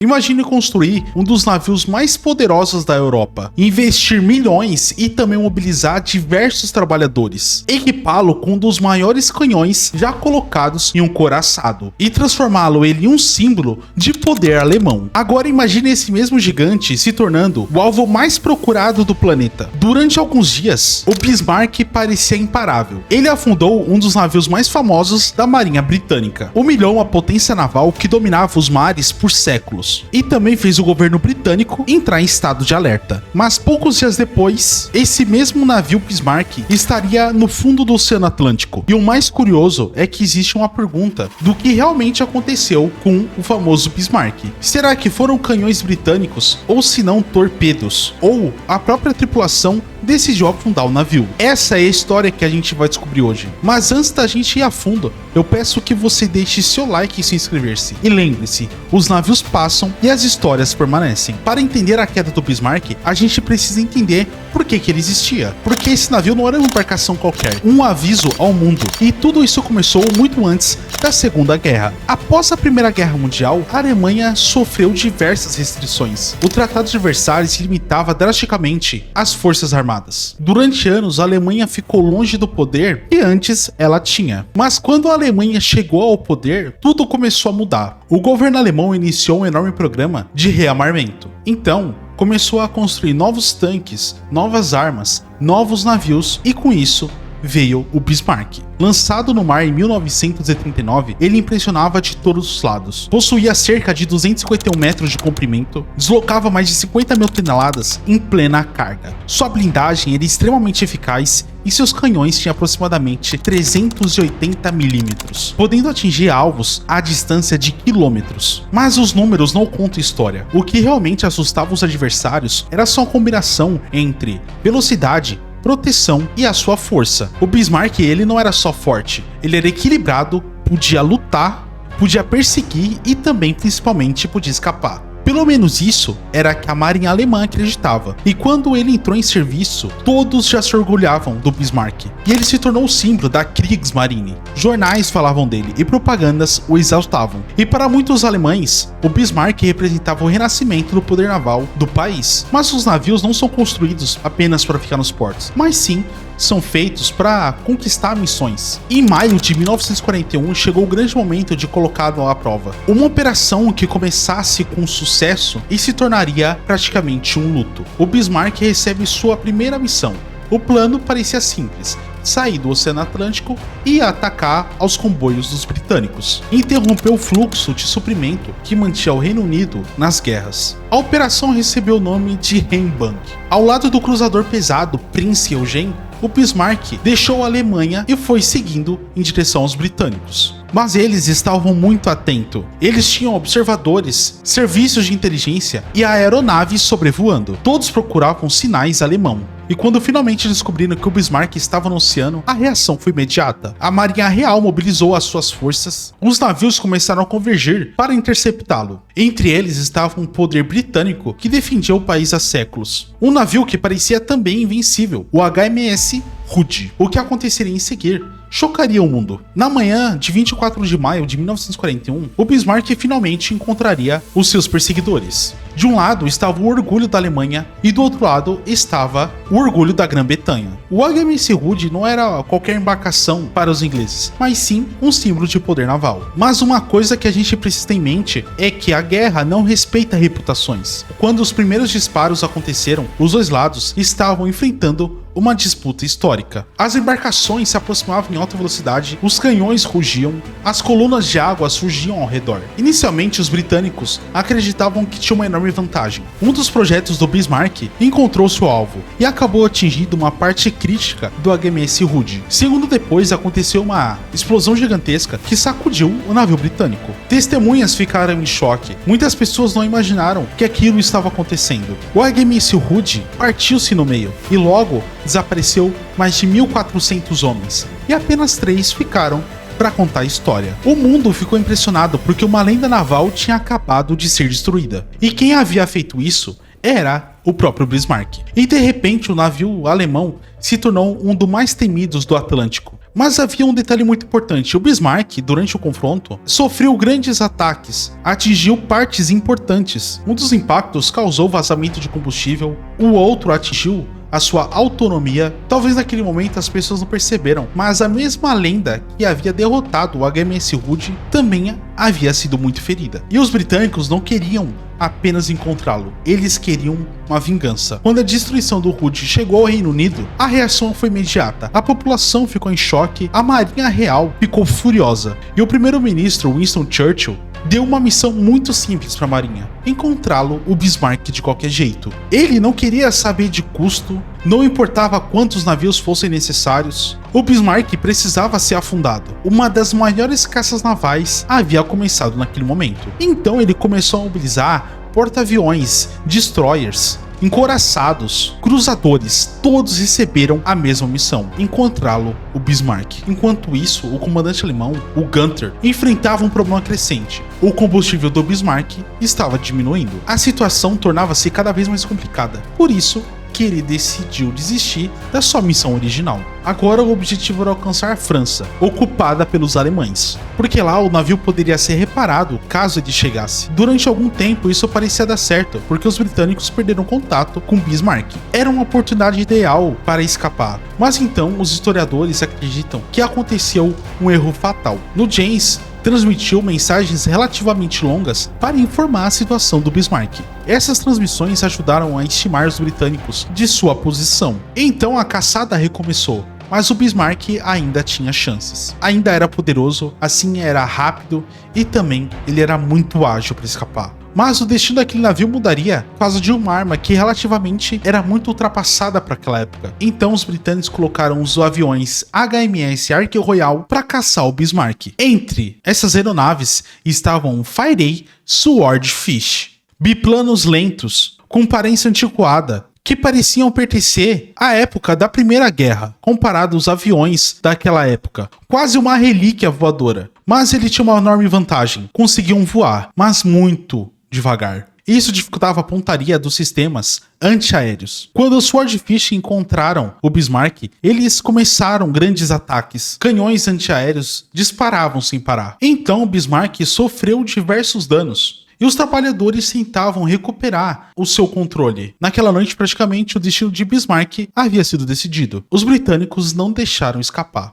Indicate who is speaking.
Speaker 1: Imagine construir um dos navios mais poderosos da Europa, investir milhões e também mobilizar diversos trabalhadores, equipá-lo com um dos maiores canhões já colocados em um coraçado e transformá-lo em um símbolo de poder alemão. Agora imagine esse mesmo gigante se tornando o alvo mais procurado do planeta. Durante alguns dias, o Bismarck parecia imparável. Ele afundou um dos navios mais famosos da Marinha Britânica, humilhou uma potência naval que dominava os mares por séculos. E também fez o governo britânico entrar em estado de alerta. Mas poucos dias depois, esse mesmo navio Bismarck estaria no fundo do Oceano Atlântico. E o mais curioso é que existe uma pergunta do que realmente aconteceu com o famoso Bismarck. Será que foram canhões britânicos ou se não torpedos? Ou a própria tripulação decidiu afundar o navio? Essa é a história que a gente vai descobrir hoje. Mas antes da gente ir a fundo, eu peço que você deixe seu like e se inscrever-se. E lembre-se, os navios passam e as histórias permanecem. Para entender a queda do Bismarck, a gente precisa entender por que ele existia. Porque esse navio não era uma embarcação qualquer, um aviso ao mundo. E tudo isso começou muito antes da Segunda Guerra. Após a Primeira Guerra Mundial, a Alemanha sofreu diversas restrições. O Tratado de Versalhes limitava drasticamente as forças armadas. Durante anos, a Alemanha ficou longe do poder que antes ela tinha. Mas quando a Alemanha chegou ao poder, tudo começou a mudar. O governo alemão iniciou um enorme programa de rearmamento. Então, começou a construir novos tanques, novas armas, novos navios e com isso veio o Bismarck. Lançado no mar em 1939, ele impressionava de todos os lados. Possuía cerca de 251 metros de comprimento, deslocava mais de 50 mil toneladas em plena carga. Sua blindagem era extremamente eficaz e seus canhões tinham aproximadamente 380 milímetros, podendo atingir alvos à distância de quilômetros. Mas os números não contam história. O que realmente assustava os adversários era só a combinação entre velocidade, proteção e a sua força. O Bismarck, ele não era só forte, ele era equilibrado, podia lutar, podia perseguir e também, principalmente, podia escapar. Pelo menos isso era que a marinha alemã acreditava. E quando ele entrou em serviço, todos já se orgulhavam do Bismarck. E ele se tornou o símbolo da Kriegsmarine. Jornais falavam dele e propagandas o exaltavam. E para muitos alemães, o Bismarck representava o renascimento do poder naval do país. Mas os navios não são construídos apenas para ficar nos portos, mas sim são feitos para conquistar missões. Em maio de 1941 chegou o grande momento de colocá-lo à prova. Uma operação que começasse com sucesso e se tornaria praticamente um luto. O Bismarck recebe sua primeira missão. O plano parecia simples: sair do Oceano Atlântico e atacar aos comboios dos britânicos, interromper o fluxo de suprimento que mantinha o Reino Unido nas guerras. A operação recebeu o nome de Rheinbank. Ao lado do cruzador pesado Prinz Eugen, o Bismarck deixou a Alemanha e foi seguindo em direção aos britânicos. Mas eles estavam muito atentos. Eles tinham observadores, serviços de inteligência e aeronaves sobrevoando. Todos procuravam sinais alemão. E quando finalmente descobriram que o Bismarck estava no oceano, a reação foi imediata. A Marinha Real mobilizou as suas forças. Os navios começaram a convergir para interceptá-lo. Entre eles estava um poder britânico que defendia o país há séculos. Um navio que parecia também invencível, o HMS Hood. O que aconteceria em seguir chocaria o mundo. Na manhã de 24 de maio de 1941, o Bismarck finalmente encontraria os seus perseguidores. De um lado estava o orgulho da Alemanha e do outro lado estava o orgulho da Grã-Bretanha. O HMS Hood não era qualquer embarcação para os ingleses, mas sim um símbolo de poder naval. Mas uma coisa que a gente precisa ter em mente é que a guerra não respeita reputações. Quando os primeiros disparos aconteceram, os dois lados estavam enfrentando uma disputa histórica. As embarcações se aproximavam em alta velocidade, os canhões rugiam, as colunas de água surgiam ao redor. Inicialmente, os britânicos acreditavam que tinham uma enorme vantagem. Um dos projetos do Bismarck encontrou seu alvo e acabou atingindo uma parte crítica do HMS Hood. Segundo depois, aconteceu uma explosão gigantesca que sacudiu o navio britânico. Testemunhas ficaram em choque. Muitas pessoas não imaginaram que aquilo estava acontecendo. O HMS Hood partiu-se no meio e logo desapareceu mais de 1.400 homens e apenas 3 ficaram para contar a história. O mundo ficou impressionado porque uma lenda naval tinha acabado de ser destruída. E quem havia feito isso era o próprio Bismarck. E de repente o navio alemão se tornou um dos mais temidos do Atlântico. Mas havia um detalhe muito importante: o Bismarck, durante o confronto, sofreu grandes ataques, atingiu partes importantes. Um dos impactos causou vazamento de combustível, o outro atingiu a sua autonomia. Talvez naquele momento as pessoas não perceberam, mas a mesma lenda que havia derrotado o HMS Hood também havia sido muito ferida. E os britânicos não queriam apenas encontrá-lo, eles queriam uma vingança. Quando a destruição do Hood chegou ao Reino Unido, a reação foi imediata. A população ficou em choque, a Marinha Real ficou furiosa, e o primeiro-ministro Winston Churchill deu uma missão muito simples para a Marinha: encontrá-lo, o Bismarck, de qualquer jeito. Ele não queria saber de custo, não importava quantos navios fossem necessários. O Bismarck precisava ser afundado. Uma das maiores caças navais havia começado naquele momento. Então ele começou a mobilizar porta-aviões, destroyers, encouraçados, cruzadores. Todos receberam a mesma missão: encontrá-lo, o Bismarck. Enquanto isso, o comandante alemão, o Gunther, enfrentava um problema crescente: o combustível do Bismarck estava diminuindo. A situação tornava-se cada vez mais complicada. Por isso que ele decidiu desistir da sua missão original. Agora o objetivo era alcançar a França, ocupada pelos alemães, porque lá o navio poderia ser reparado caso ele chegasse. Durante algum tempo isso parecia dar certo, porque os britânicos perderam contato com Bismarck. Era uma oportunidade ideal para escapar. Mas então os historiadores acreditam que aconteceu um erro fatal. No James transmitiu mensagens relativamente longas para informar a situação do Bismarck. Essas transmissões ajudaram a estimar os britânicos de sua posição. Então a caçada recomeçou, mas o Bismarck ainda tinha chances. Ainda era poderoso, assim era rápido e também ele era muito ágil para escapar. Mas o destino daquele navio mudaria por causa de uma arma que relativamente era muito ultrapassada para aquela época. Então os britânicos colocaram os aviões HMS Ark Royal para caçar o Bismarck. Entre essas aeronaves estavam o Fairey Swordfish, biplanos lentos, com aparência antiquada, que pareciam pertencer à época da Primeira Guerra, comparado aos aviões daquela época. Quase uma relíquia voadora. Mas ele tinha uma enorme vantagem: conseguiam voar, mas muito devagar. Isso dificultava a pontaria dos sistemas antiaéreos. Quando os Swordfish encontraram o Bismarck, eles começaram grandes ataques. Canhões antiaéreos disparavam sem parar. Então o Bismarck sofreu diversos danos e os trabalhadores tentavam recuperar o seu controle. Naquela noite, praticamente, o destino de Bismarck havia sido decidido. Os britânicos não deixaram escapar.